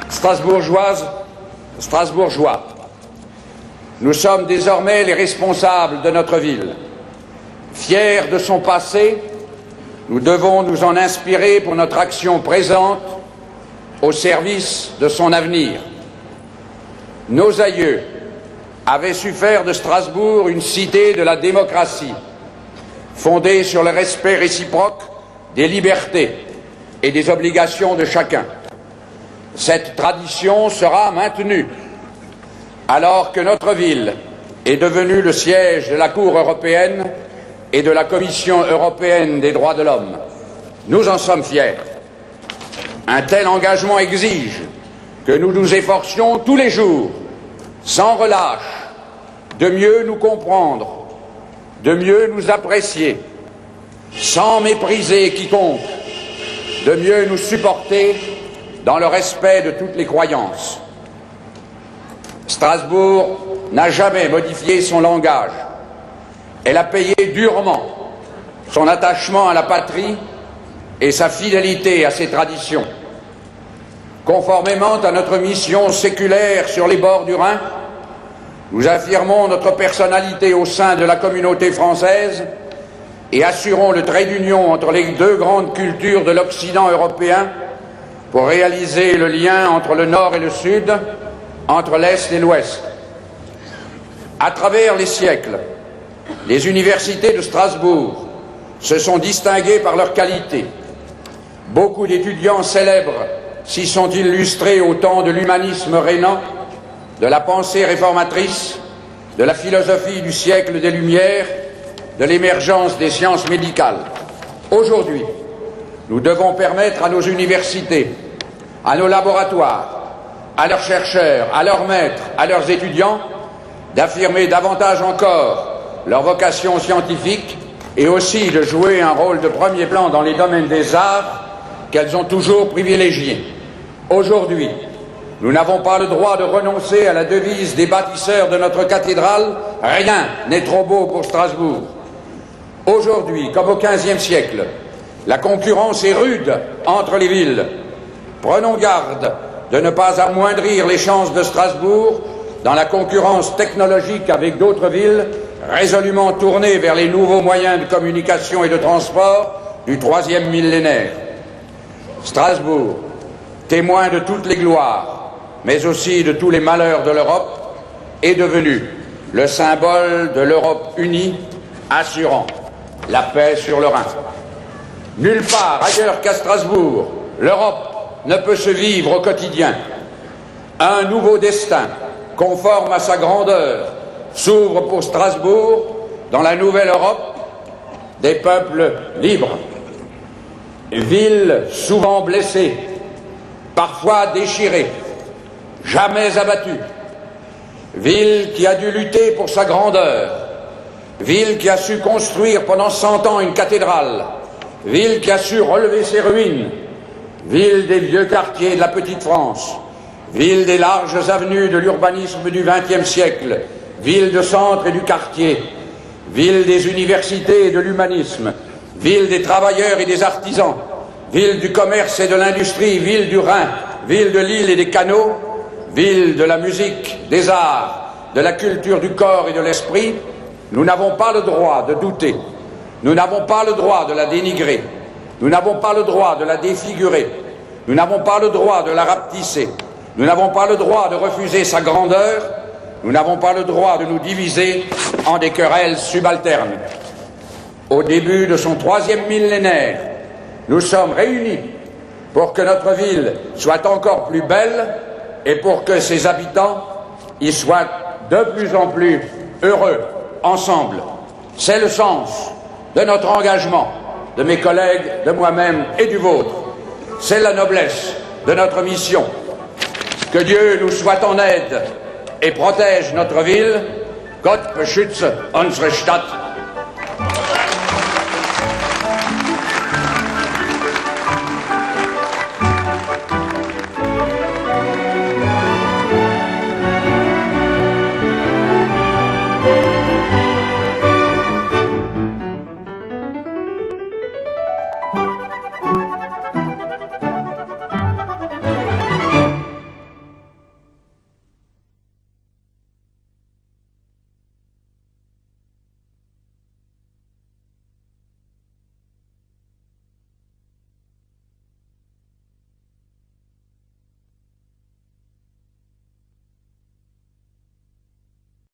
Strasbourgeoises, Strasbourgeois, nous sommes désormais les responsables de notre ville. Fiers de son passé, nous devons nous en inspirer pour notre action présente au service de son avenir. Nos aïeux avaient su faire de Strasbourg une cité de la démocratie, fondée sur le respect réciproque des libertés et des obligations de chacun. Cette tradition sera maintenue alors que notre ville est devenue le siège de la Cour européenne et de la Commission européenne des droits de l'homme. Nous en sommes fiers. Un tel engagement exige que nous nous efforcions tous les jours, sans relâche, de mieux nous comprendre, de mieux nous apprécier, sans mépriser quiconque, de mieux nous supporter dans le respect de toutes les croyances. Strasbourg n'a jamais modifié son langage. Elle a payé durement son attachement à la patrie et sa fidélité à ses traditions. Conformément à notre mission séculaire sur les bords du Rhin, nous affirmons notre personnalité au sein de la communauté française et assurons le trait d'union entre les deux grandes cultures de l'Occident européen pour réaliser le lien entre le Nord et le Sud, entre l'Est et l'Ouest. À travers les siècles, les universités de Strasbourg se sont distinguées par leur qualité. Beaucoup d'étudiants célèbres s'y sont illustrés au temps de l'humanisme rhénan, de la pensée réformatrice, de la philosophie du siècle des Lumières, de l'émergence des sciences médicales. Aujourd'hui, nous devons permettre à nos universités, à nos laboratoires, à leurs chercheurs, à leurs maîtres, à leurs étudiants, d'affirmer davantage encore leur vocation scientifique et aussi de jouer un rôle de premier plan dans les domaines des arts qu'elles ont toujours privilégiés. Aujourd'hui, nous n'avons pas le droit de renoncer à la devise des bâtisseurs de notre cathédrale « Rien n'est trop beau pour Strasbourg ». Aujourd'hui, comme au XVe siècle, la concurrence est rude entre les villes. Prenons garde de ne pas amoindrir les chances de Strasbourg dans la concurrence technologique avec d'autres villes résolument tournées vers les nouveaux moyens de communication et de transport du troisième millénaire. Strasbourg, témoin de toutes les gloires, mais aussi de tous les malheurs de l'Europe, est devenu le symbole de l'Europe unie, assurant la paix sur le Rhin. Nulle part ailleurs qu'à Strasbourg, l'Europe ne peut se vivre au quotidien. Un nouveau destin, conforme à sa grandeur, s'ouvre pour Strasbourg dans la nouvelle Europe des peuples libres. Ville souvent blessée, parfois déchirée, jamais abattue. Ville qui a dû lutter pour sa grandeur. Ville qui a su construire pendant 100 ans une cathédrale. Ville qui a su relever ses ruines. Ville des vieux quartiers de la Petite France. Ville des larges avenues de l'urbanisme du XXe siècle. Ville de centre et du quartier. Ville des universités et de l'humanisme. Ville des travailleurs et des artisans. Ville du commerce et de l'industrie. Ville du Rhin. Ville de l'île et des canaux. Ville de la musique, des arts, de la culture du corps et de l'esprit. Nous n'avons pas le droit de douter. Nous n'avons pas le droit de la dénigrer. Nous n'avons pas le droit de la défigurer. Nous n'avons pas le droit de la rapetisser. Nous n'avons pas le droit de refuser sa grandeur. Nous n'avons pas le droit de nous diviser en des querelles subalternes. Au début de son troisième millénaire, nous sommes réunis pour que notre ville soit encore plus belle et pour que ses habitants y soient de plus en plus heureux ensemble. C'est le sens de notre engagement, de mes collègues, de moi-même et du vôtre. C'est la noblesse de notre mission. Que Dieu nous soit en aide et protège notre ville. Gott beschütze unsere Stadt.